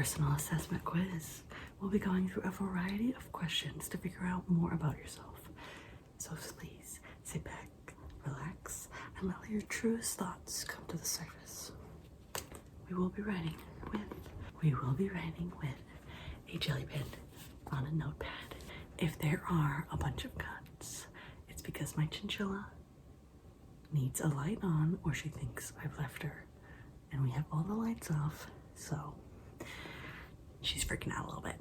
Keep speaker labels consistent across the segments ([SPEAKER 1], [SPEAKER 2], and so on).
[SPEAKER 1] personal assessment quiz. We'll be going through a variety of questions to figure out more about yourself. So please sit back, relax, and let your truest thoughts come to the surface. We will be writing with a jelly pen on a notepad. If there are a bunch of cuts, it's because my chinchilla needs a light on or she thinks I've left her. And we have all the lights off, so she's freaking out a little bit.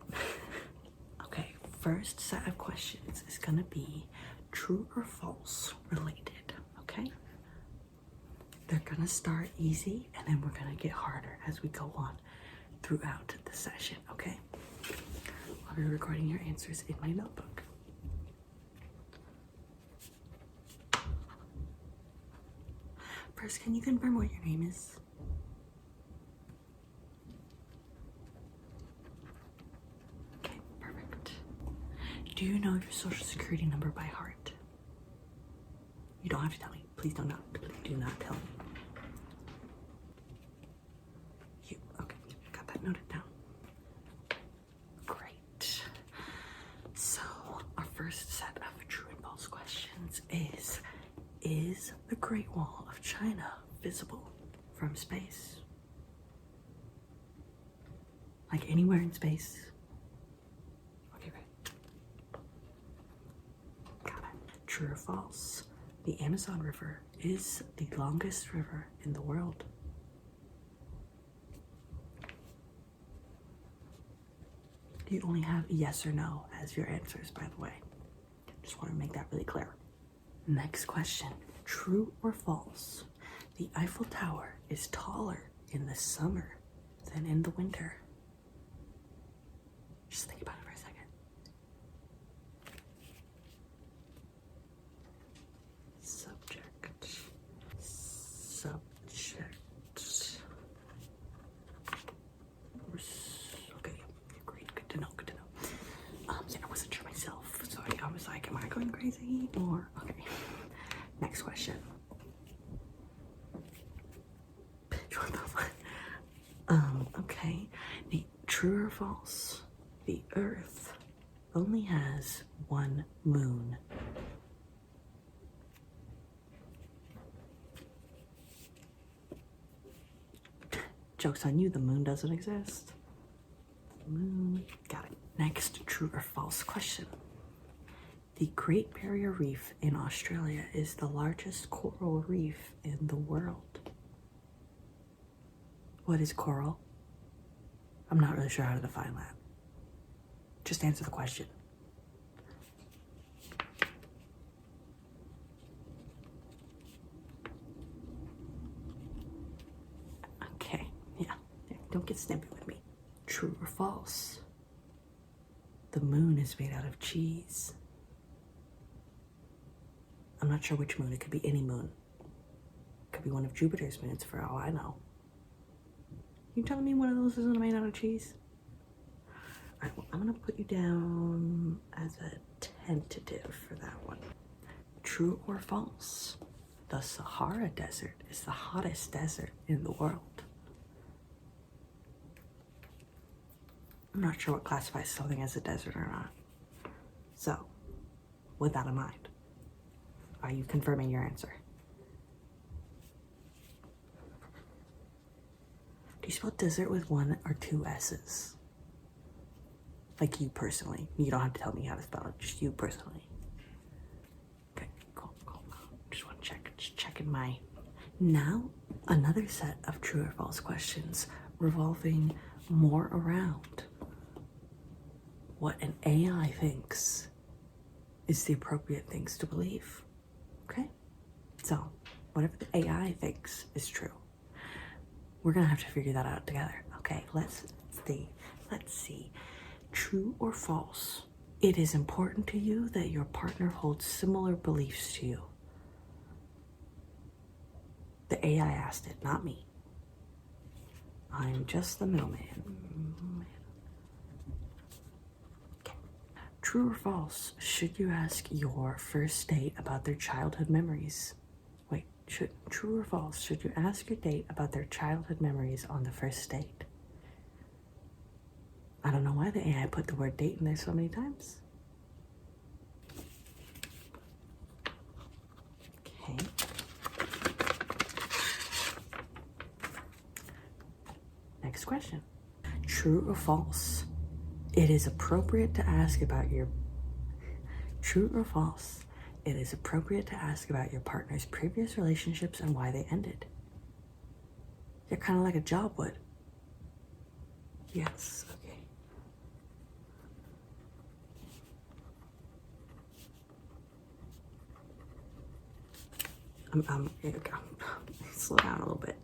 [SPEAKER 1] Okay, first set of questions is gonna be true or false related, okay? They're gonna start easy and then we're gonna get harder as we go on throughout the session, okay? I'll be recording your answers in my notebook. First, can you confirm what your name is? Okay, perfect. Do you know your social security number by heart? You don't have to tell me. Please do not tell me. Okay, got that noted down. Great. So, our first set of true and false questions is the Great Wall of China visible from space? Like anywhere in space? Okay, great. Got it. True or false? The Amazon River is the longest river in the world. You only have yes or no as your answers, by the way. Just want to make that really clear. Next question, true or false? The Eiffel Tower is taller in the summer than in the winter. Just think about it for a second. Subject. Okay, great, good to know. Yeah, I wasn't sure myself, so I was like, am I going crazy or, okay. Next question. Okay, the true or false? The Earth only has one moon. Joke's on you, the moon doesn't exist. Moon, got it. Next, true or false question. The Great Barrier Reef in Australia is the largest coral reef in the world. What is coral? I'm not really sure how to define that. Just answer the question. Okay, yeah, don't get snippy with me. True or false? The moon is made out of cheese. I'm not sure which moon. It could be any moon. It could be one of Jupiter's moons for all I know. You telling me one of those isn't made out of cheese? Alright, well, I'm gonna put you down as a tentative for that one. True or false? The Sahara Desert is the hottest desert in the world. I'm not sure what classifies something as a desert or not. So, with that in mind, are you confirming your answer? Do you spell desert with one or two S's? Like you personally. You don't have to tell me how to spell it, just you personally. Okay, cool. Just want to check, just checking my... Now, another set of true or false questions revolving more around what an AI thinks is the appropriate things to believe. Okay? So, whatever the AI thinks is true. We're gonna have to figure that out together. Okay, let's see. True or false? It is important to you that your partner holds similar beliefs to you. The AI asked it, not me. I'm just the middleman. Okay. True or false? Should you ask your first date about their childhood memories? Wait, true or false? Should you ask your date about their childhood memories on the first date? I don't know why the AI put the word date in there so many times. Okay. Next question. True or false? It is appropriate to ask about your... True or false? It is appropriate to ask about your partner's previous relationships and why they ended. You're kind of like a job would. Yes, okay. Slow down a little bit.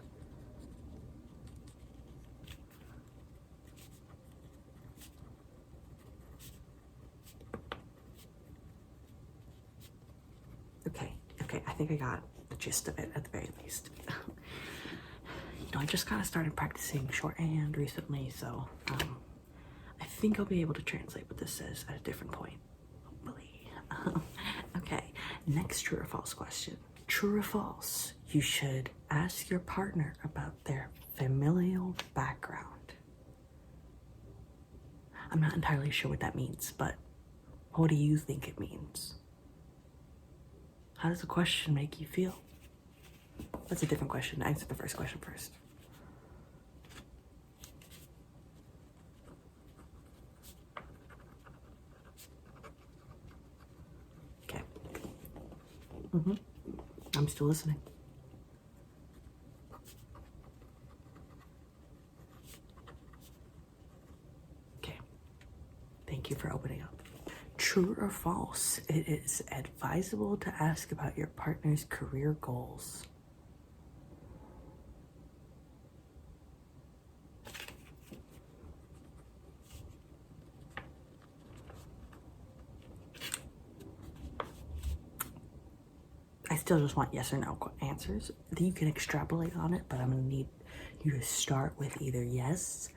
[SPEAKER 1] Okay, I think I got the gist of it at the very least. You know, I just kind of started practicing shorthand recently, so I think I'll be able to translate what this says at a different point, hopefully. Okay, next true or false question. True or false? You should ask your partner about their familial background. I'm not entirely sure what that means, but what do you think it means? How does the question make you feel? That's a different question. Answer the first question first. Okay. I'm still listening. Okay. Thank you for opening up. True or false? It is advisable to ask about your partner's career goals. I still just want yes or no answers. You can extrapolate on it, but I'm gonna need you to start with either yes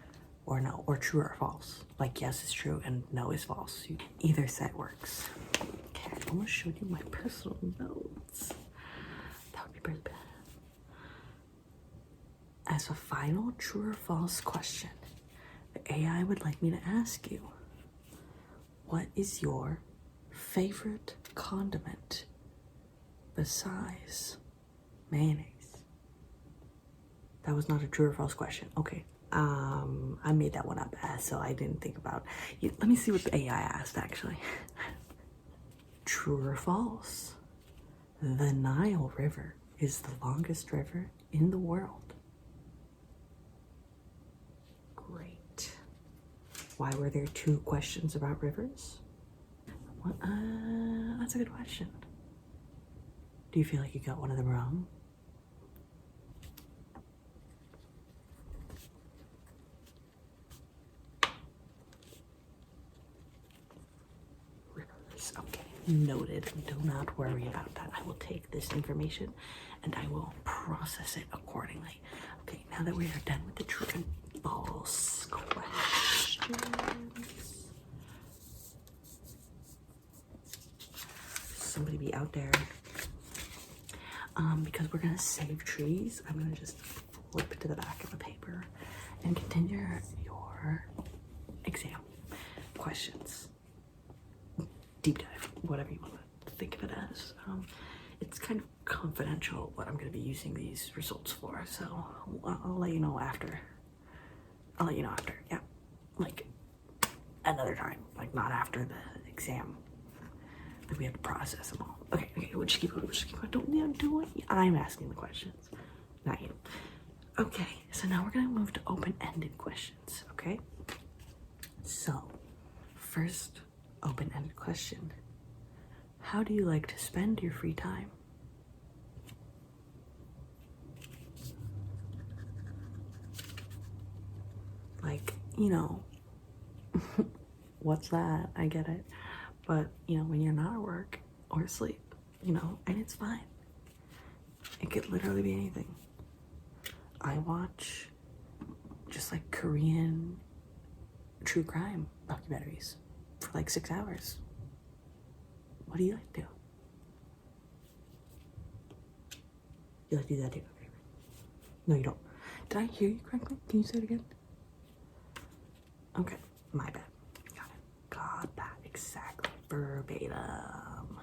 [SPEAKER 1] or no, or true or false. Like yes is true and no is false. Either set works. Okay, I almost showed you my personal notes. That would be pretty bad. As a final true or false question, the AI would like me to ask you, what is your favorite condiment besides mayonnaise? That was not a true or false question. Okay. I made that one up, so I didn't think about it. Let me see what the AI asked, actually. True or false? The Nile River is the longest river in the world. Great. Why were there 2 questions about rivers? Well, that's a good question. Do you feel like you got one of them wrong? Rivers, okay. Noted. Do not worry about that. I will take this information and I will process it accordingly. Okay, now that we are done with the true and false questions, somebody be out there. Because we're gonna save trees, I'm gonna just flip to the back of the paper and continue your exam questions. Deep dive, whatever you want to think of it as. It's kind of confidential what I'm going to be using these results for, so I'll let you know after. Yeah, like another time, like not after the exam. Like we have to process them all. Okay, we'll just keep going. Don't do it. I'm asking the questions, not you. Okay, so now we're gonna move to open-ended questions. Okay. So, first open-ended question: how do you like to spend your free time? Like, what's that? I get it. But, when you're not at work or asleep, and it's fine. It could literally be anything. I watch just like Korean true crime documentaries for like 6 hours. What do you like to do? You like to do that too? Okay. No, you don't. Did I hear you correctly? Can you say it again? Okay. My bad. Got it. Got that exactly. Verbatim.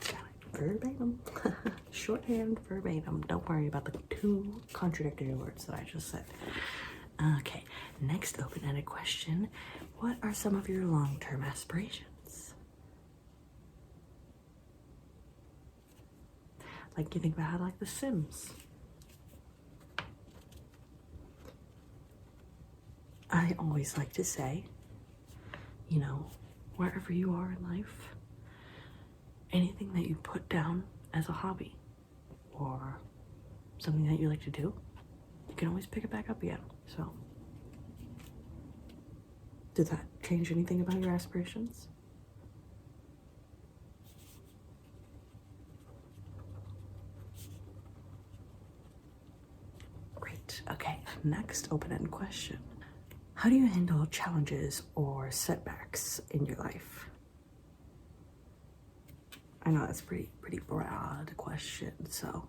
[SPEAKER 1] Got it. Verbatim. Shorthand verbatim. Don't worry about the 2 contradictory words that I just said. Okay, next open-ended question. What are some of your long-term aspirations? Like, you think about how, like, The Sims. I always like to say, you know, wherever you are in life, anything that you put down as a hobby or something that you like to do, you can always pick it back up again. So, did that change anything about your aspirations? Great. Okay, next open-ended question. How do you handle challenges or setbacks in your life? I know that's pretty broad question, so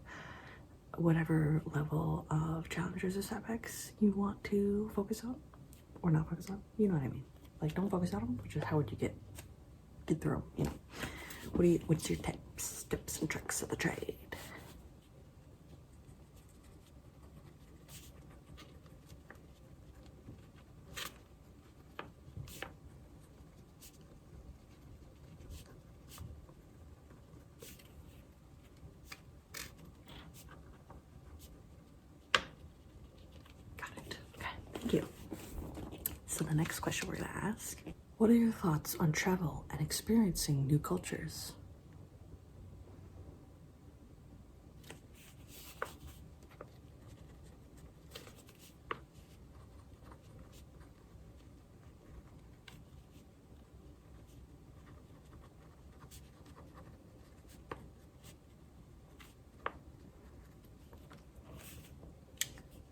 [SPEAKER 1] whatever level of challenges or setbacks you want to focus on or not focus on, you know what I mean? Like, don't focus on them, but just how would you get through them, you know? What's your tips and tricks of the trade? Thank you. So the next question we're gonna ask, what are your thoughts on travel and experiencing new cultures?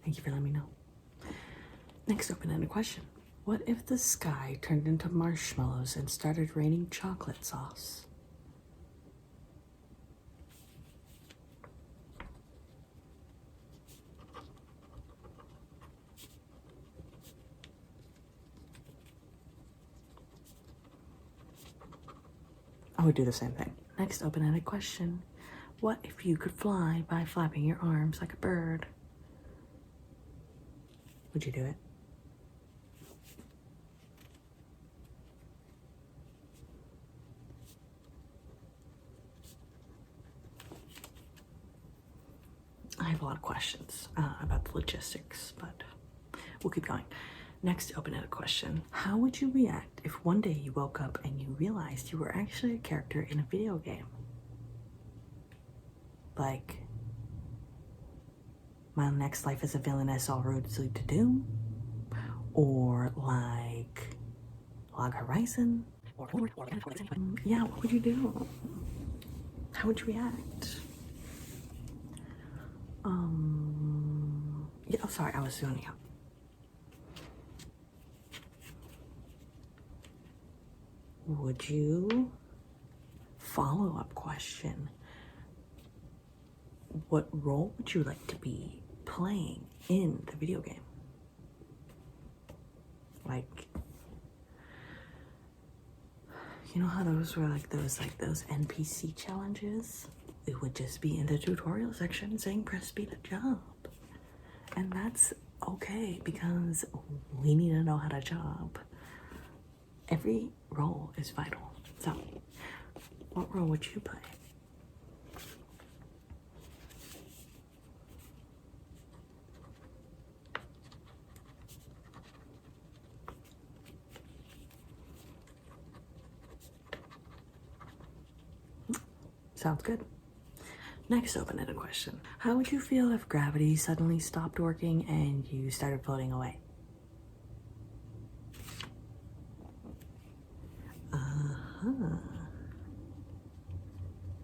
[SPEAKER 1] Thank you for letting me know. Next open-ended question. What if the sky turned into marshmallows and started raining chocolate sauce? I would do the same thing. Next open-ended question. What if you could fly by flapping your arms like a bird? Would you do it? I have a lot of questions about the logistics, but we'll keep going. Next open-ended question. How would you react if one day you woke up and you realized you were actually a character in a video game? Like, my next life as a villainess, all roads lead to doom? Or like Log Horizon? Yeah, what would you do? How would you react? Yeah, oh, sorry, I was zoning out. Would you, follow-up question, what role would you like to be playing in the video game? Like, you know how those were like those NPC challenges? It would just be in the tutorial section saying press B to jump. And that's okay because we need to know how to jump. Every role is vital. So, what role would you play? Sounds good. Next open-ended question. How would you feel if gravity suddenly stopped working and you started floating away?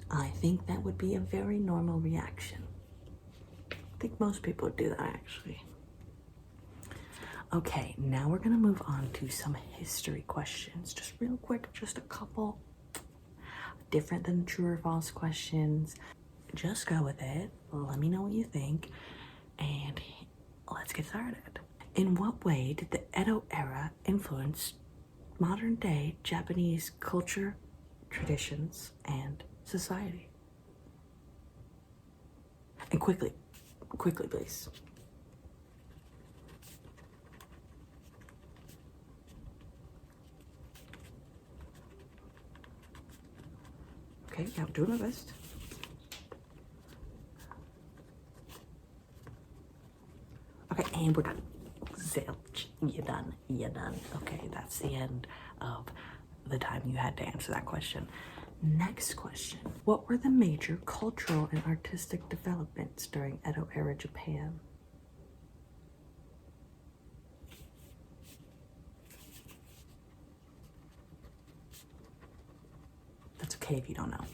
[SPEAKER 1] I think that would be a very normal reaction. I think most people would do that, actually. Okay, now we're gonna move on to some history questions. Just real quick, just a couple different than true or false questions. Just go with it. Let me know what you think, and let's get started. In what way did the Edo era influence modern day Japanese culture, traditions, and society? And quickly, please. Okay, yeah, I'm doing my best. Okay, and we're done. Zilch. You're done. You're done. Okay, that's the end of the time you had to answer that question. Next question. What were the major cultural and artistic developments during Edo era Japan? That's okay if you don't know.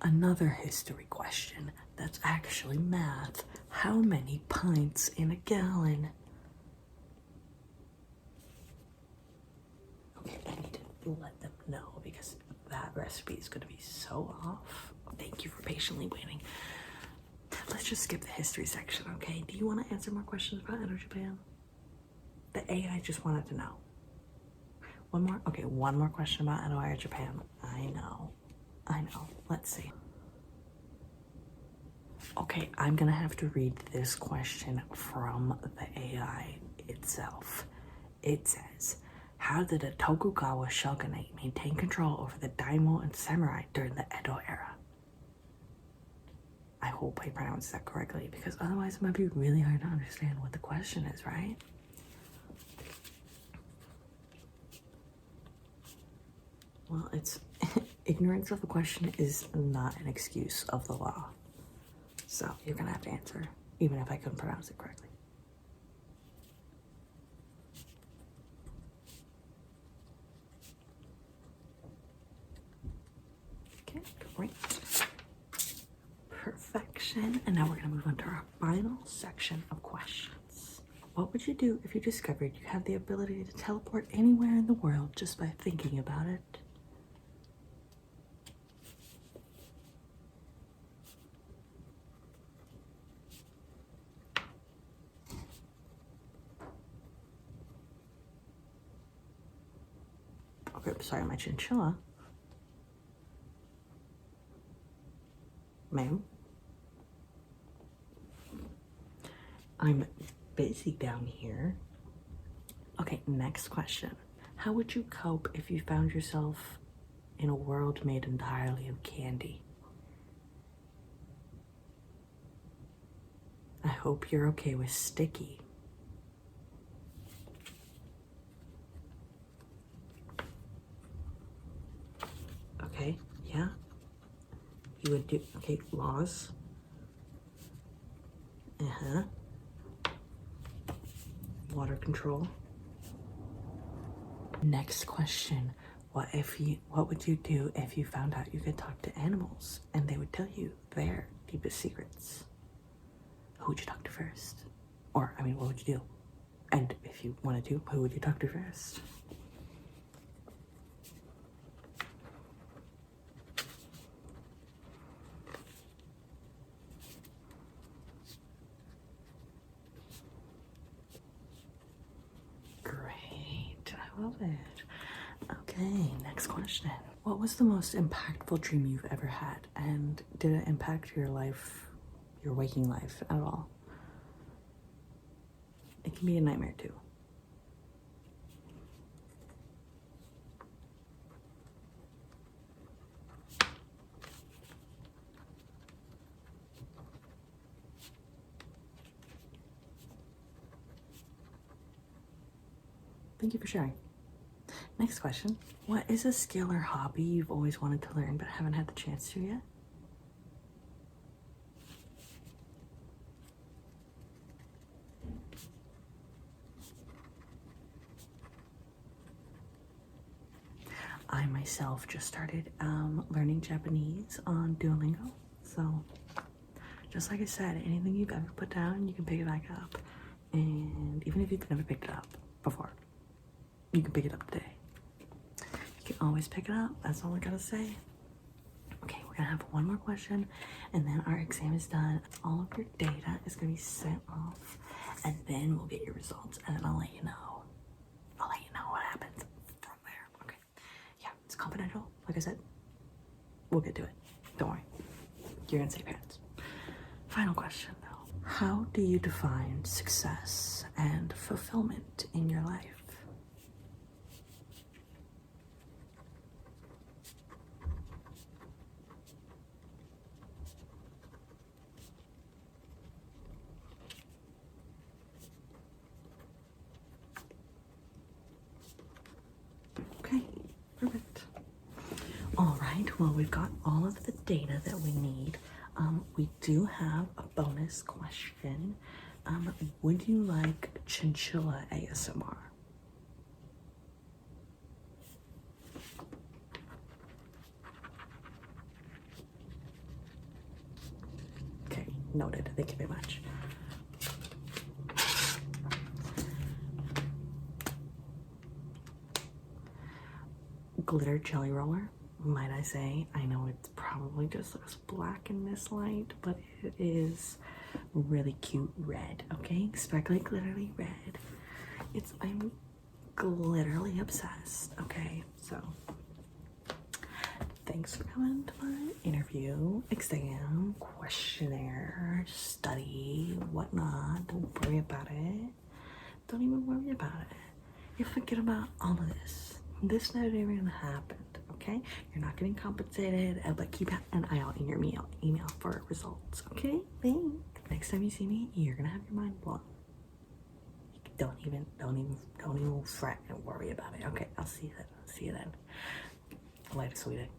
[SPEAKER 1] Another history question that's actually math. How many pints in a gallon? Okay, I need to let them know because that recipe is going to be so off. Thank you for patiently waiting. Let's just skip the history section, okay? Do you want to answer more questions about Edo Japan? The AI just wanted to know. One more? Okay, one more question about Edo era Japan. I know. Let's see. Okay, I'm gonna have to read this question from the AI itself. It says, how did the Tokugawa shogunate maintain control over the daimyo and samurai during the Edo era? I hope I pronounced that correctly because otherwise it might be really hard to understand what the question is, right? Well, it's ignorance of the question is not an excuse of the law. So you're gonna have to answer, even if I couldn't pronounce it correctly. Okay, great. Perfection. And now we're gonna move on to our final section of questions. What would you do if you discovered you had the ability to teleport anywhere in the world just by thinking about it? Okay, sorry, my chinchilla. Ma'am? I'm busy down here. Okay, next question. How would you cope if you found yourself in a world made entirely of candy? I hope you're okay with sticky. Okay, yeah. You would do, okay, laws. Water control. Next question. What would you do if you found out you could talk to animals and they would tell you their deepest secrets? Who would you talk to first? Or, I mean, what would you do? And if you wanted to, who would you talk to first? Great, I love it. Okay, next question. What was the most impactful dream you've ever had? And did it impact your life, your waking life at all? It can be a nightmare too. Thank you for sharing. Next question. What is a skill or hobby you've always wanted to learn but haven't had the chance to yet? I myself just started learning Japanese on Duolingo. So just like I said, anything you've ever put down, you can pick it back up. And even if you've never picked it up before, you can pick it up today. You can always pick it up. That's all I gotta say. Okay, we're gonna have one more question and then our exam is done. All of your data is gonna be sent off and then we'll get your results and then I'll let you know. I'll let you know what happens from there. Okay. Yeah, it's confidential. Like I said, we'll get to it. Don't worry. You're in safe hands. Final question though. How do you define success and fulfillment in your life? Okay, perfect. All right, well, we've got all of the data that we need. We do have a bonus question. Would you like chinchilla ASMR? Okay, noted. Thank you very much. Glitter jelly roller, might I say. I know it probably just looks black in this light, but it is really cute red, okay? Sparkly, glittery red. I'm glitterly obsessed, okay? So, thanks for coming to my interview, exam, questionnaire, study, whatnot. Don't worry about it. Don't even worry about it. You forget about all of this. This never even happened, okay? You're not getting compensated, but keep an eye out in your email for results, okay? Thanks. Next time you see me, you're gonna have your mind blown. Don't even fret and worry about it. Okay, I'll see you then. Later, sweetie.